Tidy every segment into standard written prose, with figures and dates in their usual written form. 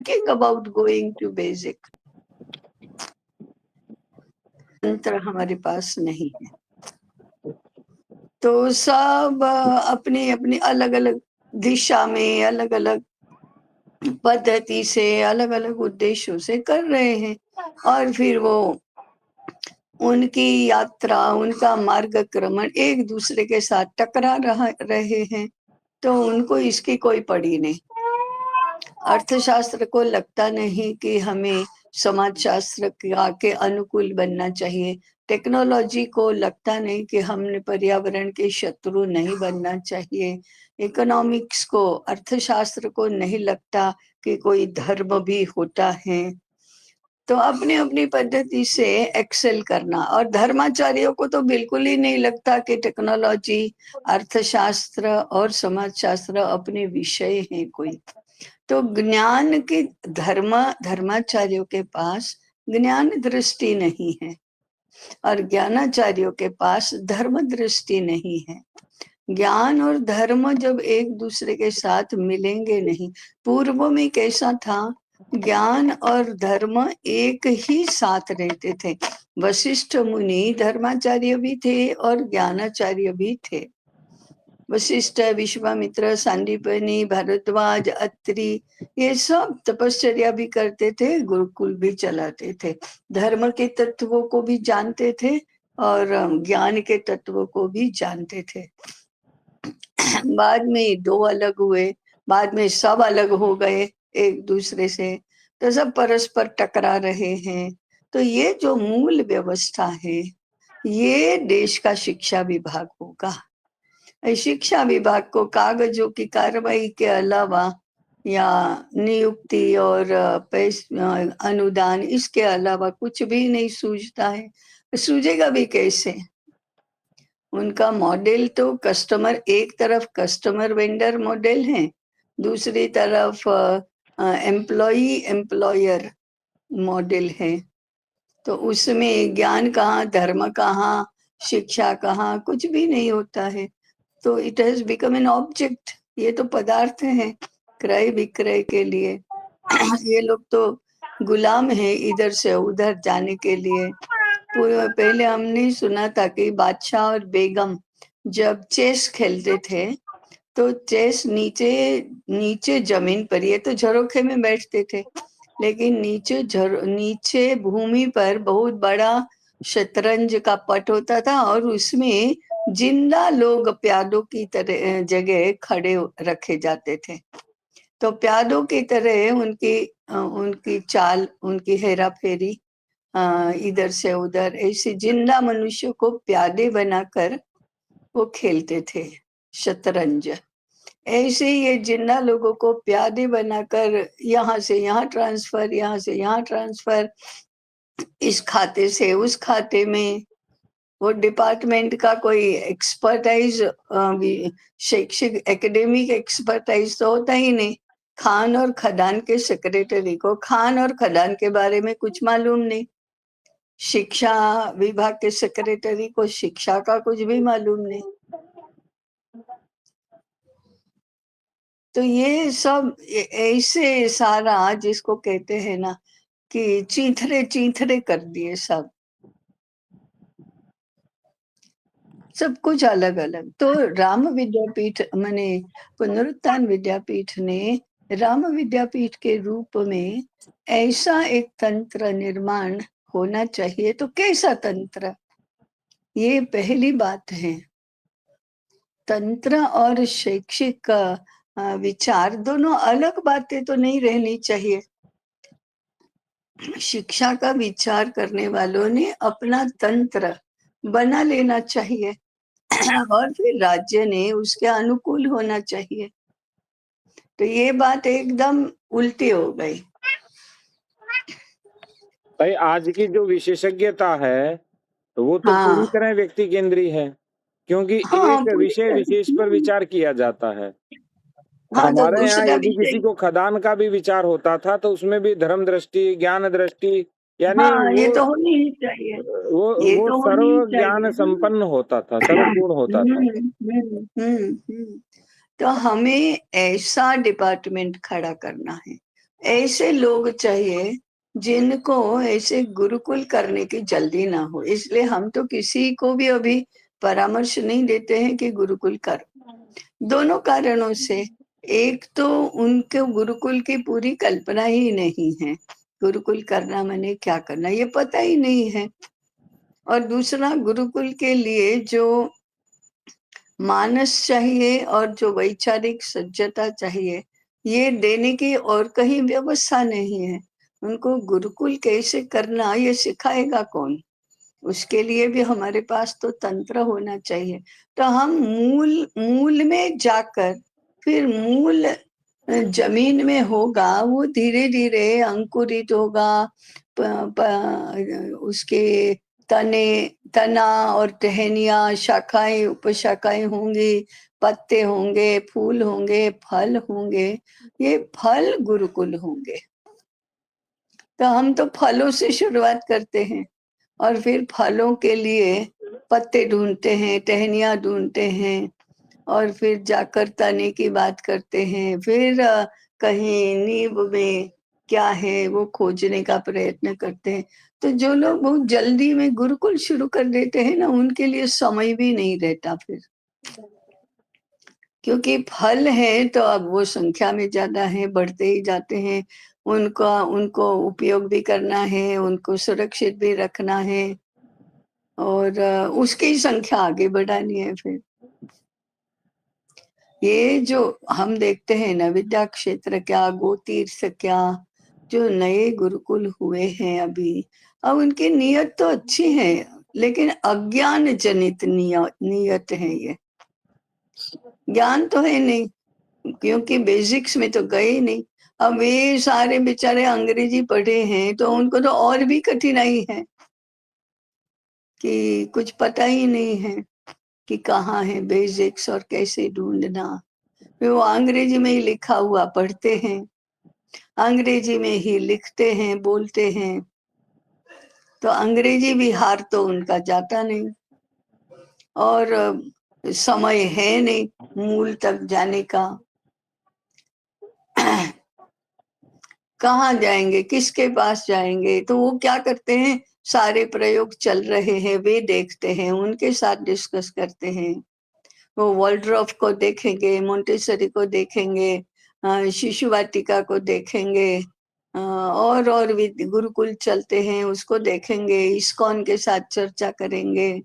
Thinking about going to basic. तंत्र हमारे पास नहीं है, तो सब अपनी अपनी अलग अलग दिशा में, अलग अलग पद्धति से, अलग अलग उद्देश्यों से कर रहे हैं, और फिर वो उनकी यात्रा, उनका मार्गक्रमण एक दूसरे के साथ टकरा रहे हैं, तो उनको इसकी कोई पड़ी नहीं। अर्थशास्त्र को लगता नहीं कि हमें समाजशास्त्र के अनुकूल बनना चाहिए, टेक्नोलॉजी को लगता नहीं कि हमने पर्यावरण के शत्रु नहीं बनना चाहिए, इकोनॉमिक्स को, अर्थशास्त्र को नहीं लगता कि कोई धर्म भी होता है। तो अपनी अपनी पद्धति से एक्सेल करना, और धर्माचार्यों को तो बिल्कुल ही नहीं लगता कि टेक्नोलॉजी, अर्थशास्त्र और समाजशास्त्र अपने विषय हैं कोई। तो ज्ञान के धर्माचार्यों के पास ज्ञान दृष्टि नहीं है, और ज्ञानाचार्यों के पास धर्म दृष्टि नहीं है। ज्ञान और धर्म जब एक दूसरे के साथ मिलेंगे नहीं, पूर्व में कैसा था, ज्ञान और धर्म एक ही साथ रहते थे। वशिष्ठ मुनि धर्माचार्य भी थे और ज्ञानाचार्य भी थे। वशिष्ठ, विश्वामित्र, सांदीपनि, भारद्वाज, अत्रि, ये सब तपश्चर्या भी करते थे, गुरुकुल भी चलाते थे, धर्म के तत्वों को भी जानते थे और ज्ञान के तत्वों को भी जानते थे। बाद में दो अलग हुए, बाद में सब अलग हो गए एक दूसरे से, तो सब परस्पर टकरा रहे हैं। तो ये जो मूल व्यवस्था है, ये देश का शिक्षा विभाग होगा। शिक्षा विभाग को कागजों की कार्रवाई के अलावा, या नियुक्ति और अनुदान, इसके अलावा कुछ भी नहीं सूझता है। सूझेगा भी कैसे? उनका मॉडल तो कस्टमर, एक तरफ कस्टमर वेंडर मॉडल है, दूसरी तरफ एम्प्लॉई एम्प्लॉयर मॉडल है। तो उसमें ज्ञान कहाँ, धर्म कहाँ, शिक्षा कहाँ, कुछ भी नहीं होता है। तो it has become an object. ये तो पदार्थ है क्रय विक्रय के लिए। ये लोग तो गुलाम है इधर से उधर जाने के लिए। पहले हमने सुना था कि बादशाह और बेगम जब चेस खेलते थे, तो चेस नीचे नीचे जमीन पर, ये तो झरोखे में बैठते थे, लेकिन नीचे भूमि पर बहुत बड़ा शतरंज का पट होता था, और उसमें जिंदा लोग प्यादों की तरह जगह खड़े रखे जाते थे। तो प्यादों की तरह उनकी चाल, उनकी हेरा फेरी इधर से उधर, ऐसे जिंदा मनुष्य को प्यादे बनाकर वो खेलते थे शतरंज। ऐसे ये जिन्ना लोगों को प्यादे बनाकर यहाँ से यहाँ ट्रांसफर, यहाँ से यहाँ ट्रांसफर, इस खाते से उस खाते में। वो डिपार्टमेंट का कोई एक्सपर्टाइज, शैक्षिक एकेडमिक एक्सपर्टाइज तो होता ही नहीं। खान और खदान के सेक्रेटरी को खान और खदान के बारे में कुछ मालूम नहीं, शिक्षा विभाग के सेक्रेटरी को शिक्षा का कुछ भी मालूम नहीं। तो ये सब ऐसे सारा, जिसको कहते हैं ना कि चीथरे चीथरे कर दिए, सब कुछ अलग अलग। तो राम विद्यापीठ माने पुनरुत्थान विद्यापीठ ने राम विद्यापीठ के रूप में ऐसा एक तंत्र निर्माण होना चाहिए। तो कैसा तंत्र, ये पहली बात है। तंत्र और शैक्षिक विचार दोनों अलग बातें तो नहीं रहनी चाहिए। शिक्षा का विचार करने वालों ने अपना तंत्र बना लेना चाहिए, और फिर राज्य ने उसके अनुकूल होना चाहिए। तो ये बात एकदम उल्टी हो गई भाई। आज की जो विशेषज्ञता है, तो वो तो पूरी तरह व्यक्ति केंद्रीय है, क्योंकि एक विषय विशेष पर विचार किया जाता है। हमारे यहाँ यदि किसी को खदान का भी विचार होता था, तो उसमें भी धर्म दृष्टि, ज्ञान दृष्टि, यानी ये तो होनी ही चाहिए, वो सर्व ज्ञान संपन्न होता था, सर्वपूर्ण होता था। तो हमें ऐसा डिपार्टमेंट खड़ा करना है, ऐसे लोग चाहिए जिनको ऐसे गुरुकुल करने की जल्दी ना हो। इसलिए हम तो किसी को भी अभी परामर्श नहीं देते हैं कि गुरुकुल कर। दोनों कारणों से, एक तो उनके गुरुकुल की पूरी कल्पना ही नहीं है, गुरुकुल करना माने क्या करना ये पता ही नहीं है। और दूसरा, गुरुकुल के लिए जो मानस चाहिए और जो वैचारिक सज्जता चाहिए, ये देने की और कहीं व्यवस्था नहीं है। उनको गुरुकुल कैसे करना ये सिखाएगा कौन? उसके लिए भी हमारे पास तो तंत्र होना चाहिए। तो हम मूल मूल में जाकर, फिर मूल जमीन में होगा, वो धीरे धीरे अंकुरित होगा। उसके तना और टहनियाँ, शाखाएं उपशाखाएं होंगी, पत्ते होंगे, फूल होंगे, फल होंगे। ये फल गुरुकुल होंगे। तो हम तो फलों से शुरुआत करते हैं और फिर फलों के लिए पत्ते ढूंढते हैं, टहनियाँ ढूंढते हैं और फिर जाकर तने की बात करते हैं। फिर कहीं नींव में क्या है वो खोजने का प्रयत्न करते हैं। तो जो लोग बहुत जल्दी में गुरुकुल शुरू कर देते हैं ना, उनके लिए समय भी नहीं रहता फिर, क्योंकि फल है तो अब वो संख्या में ज्यादा है, बढ़ते ही जाते हैं। उनको उपयोग भी करना है, उनको सुरक्षित भी रखना है और उसकी संख्या आगे बढ़ानी है। फिर ये जो हम देखते हैं ना, विद्या क्षेत्र क्या, गोतीर्थ क्या, जो नए गुरुकुल हुए हैं अभी, अब उनकी नियत तो अच्छी है, लेकिन अज्ञान जनित नियत है ये। ज्ञान तो है नहीं, क्योंकि बेसिक्स में तो गए ही नहीं। अब ये सारे बेचारे अंग्रेजी पढ़े हैं तो उनको तो और भी कठिनाई है कि कुछ पता ही नहीं है कि कहाँ है बेसिक्स और कैसे ढूंढना। फिर वो अंग्रेजी में ही लिखा हुआ पढ़ते हैं, अंग्रेजी में ही लिखते हैं, बोलते हैं। तो अंग्रेजी विहार तो उनका जाता नहीं और समय है नहीं मूल तक जाने का। कहाँ जाएंगे, किसके पास जाएंगे? तो वो क्या करते हैं, सारे प्रयोग चल रहे हैं वे देखते हैं, उनके साथ डिस्कस करते हैं। वो वॉल्ड्रॉफ को देखेंगे, मोंटेसरी को देखेंगे, शिशु वाटिका को देखेंगे, और भी गुरुकुल चलते हैं उसको देखेंगे, इस्कॉन के साथ चर्चा करेंगे।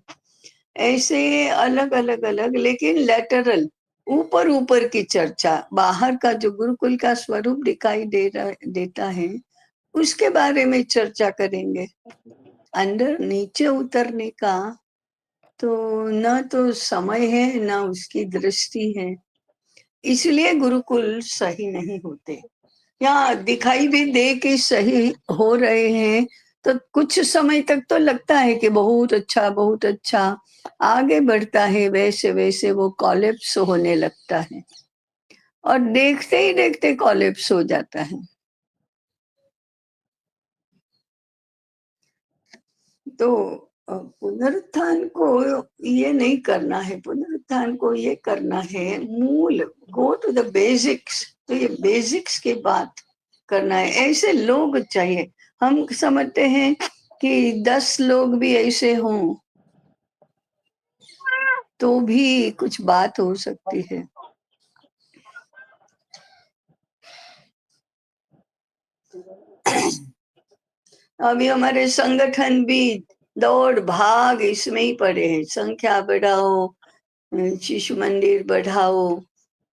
ऐसे अलग अलग अलग, लेकिन लेटरल, ऊपर ऊपर की चर्चा, बाहर का जो गुरुकुल का स्वरूप दिखाई देता है उसके बारे में चर्चा करेंगे। अंदर नीचे उतरने का तो न तो समय है न उसकी दृष्टि है। इसलिए गुरुकुल सही नहीं होते। या दिखाई भी दे कि सही हो रहे हैं तो कुछ समय तक तो लगता है कि बहुत अच्छा बहुत अच्छा, आगे बढ़ता है वैसे वैसे वो कॉलेप्स होने लगता है और देखते ही देखते कॉलेप्स हो जाता है। तो पुनरुत्थान को ये नहीं करना है, पुनरुत्थान को ये करना है मूल, गो टू द बेसिक्स। तो ये बेसिक्स की बात करना है, ऐसे लोग चाहिए। हम समझते हैं कि 10 लोग भी ऐसे हों तो भी कुछ बात हो सकती है। अभी हमारे संगठन भी दौड़ भाग इसमें ही पड़े हैं, संख्या बढ़ाओ, शिशु मंदिर बढ़ाओ,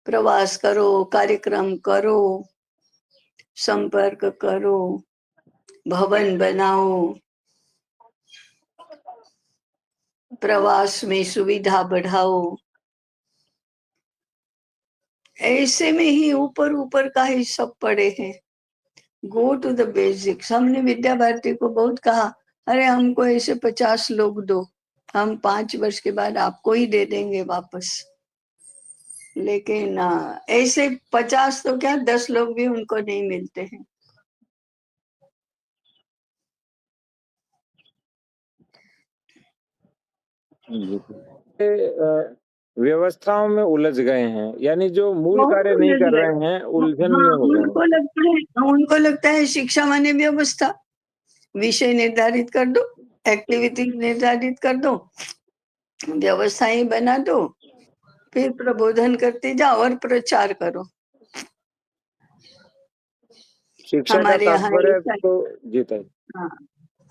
प्रवास करो, कार्यक्रम करो, संपर्क करो, भवन बनाओ, प्रवास में सुविधा बढ़ाओ। ऐसे में ही ऊपर ऊपर का ही सब पड़े हैं। Go to the basics. हमने विद्या भारती को बहुत कहा, अरे हमको ऐसे 50 लोग दो, हम 5 वर्ष के बाद आपको ही दे देंगे वापस। लेकिन ऐसे 50 तो क्या, 10 लोग भी उनको नहीं मिलते हैं। व्यवस्थाओं में उलझ गए हैं, यानी जो मूल बहुत कार्य नहीं उलझ कर गए। रहे हैं, उलझन हाँ, में हो गए हैं। उनको लगता है शिक्षा माने व्यवस्था। विषय निर्धारित कर दो, एक्टिविटी निर्धारित कर दो, व्यवस्थाएं बना दो, फिर प्रबोधन करते जाओ और प्रचार करो। शिक्षा का हमारे यहाँ तात्पर्य ऐसा तो जीता है। हाँ,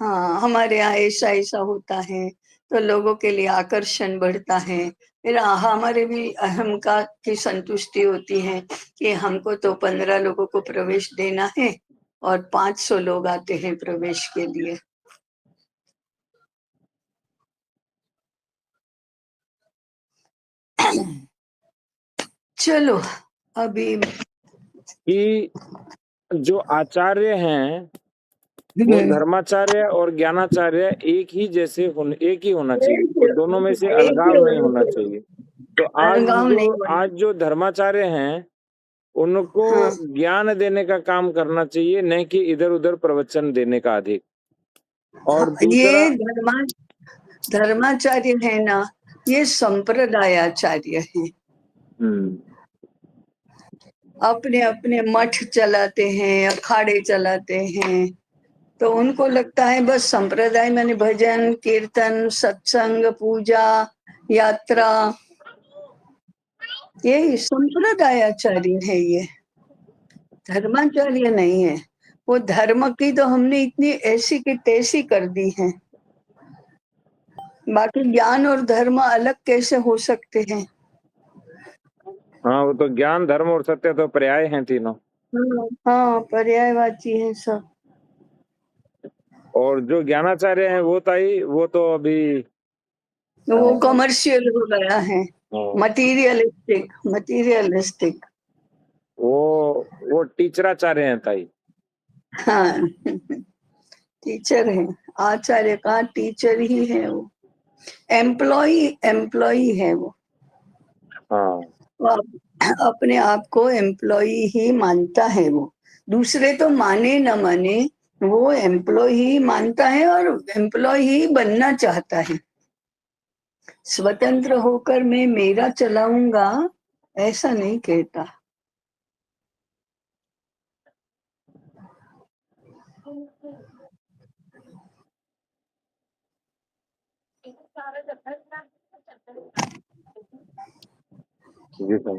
हाँ, हमारे यहाँ ऐसा-ऐसा होता है, तो लोगों के लिए आकर्षण बढ़ता है। फिर हमारे भी अहम का की संतुष्टि होती है कि हमको तो 15 लोगों को प्रवेश देना है और 500 लोग आते हैं प्रवेश के लिए। चलो, अभी कि जो आचार्य हैं, वो धर्माचार्य और ज्ञानाचार्य एक ही होना चाहिए, और दोनों में से एक ही अलगाव नहीं होने होना चाहिए, चाहिए। तो आज अलगाव जो नहीं होना। आज जो धर्माचार्य हैं, उनको हाँ, ज्ञान देने का काम करना चाहिए, न कि इधर-उधर प्रवचन देने का अधिक। और हाँ, दूसरा, ये धर्माचार्य है ना, ये संप्रदायाचार्य हैं। हम्म, अपने-अपने मठ चलाते हैं, अखाड़े चलाते हैं, तो उनको लगता है बस संप्रदाय माने भजन, कीर्तन, सत्संग, पूजा, यात्रा, ये संप्रदायाचार्य है ये, धर्माचार्य नहीं है। वो धर्म की तो हमने इतनी ऐसी की तैसी कर दी है। बाकी ज्ञान और धर्म अलग कैसे हो सकते हैं? हाँ, वो तो ज्ञान, धर्म और सत्य तो पर्याय हैं तीनों। हाँ, पर्यायवाची है सब। और जो ज्ञानाचार्य हैं, वो तो अभी वो कमर्शियल हो गया है, हाँ, मटीरियलिस्टिक। वो टीचराचार्य हैं ताई। हाँ, टीचर है, आचार्य का टीचर ही है वो, एम्प्लॉई है वो। हाँ, वो अपने आप को एम्प्लॉई ही मानता है वो। दूसरे तो माने न माने, वो एम्प्लॉय ही मानता है और एम्प्लॉय ही बनना चाहता है। स्वतंत्र होकर मैं मेरा चलाऊंगा, ऐसा नहीं कहता। जी सर।